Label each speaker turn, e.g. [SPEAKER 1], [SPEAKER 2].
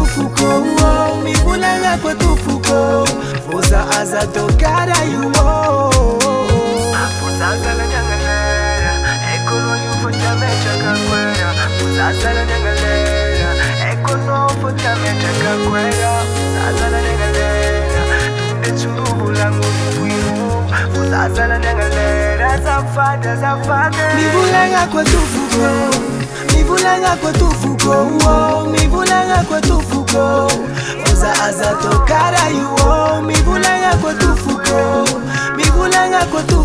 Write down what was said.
[SPEAKER 1] tufuko, mivulanga kwa tufuko. Fuza aza tokara yuo. Fuza zala nyangalera, ekono yufuta mecha kakwera. Fuza zala nyangalera, ekono futa mecha kakwera. Fuza zala nyangalera, tunde churubu langu mwimu. Fuza zala nyangalera, zafada. Mivulanga kwa tufuko, mivulanga kwa tufuko, mivulanga kwa tufuko. Fuza aza tokara yuo, mivulanga kwa tufuko, mivulanga kwa tufuko.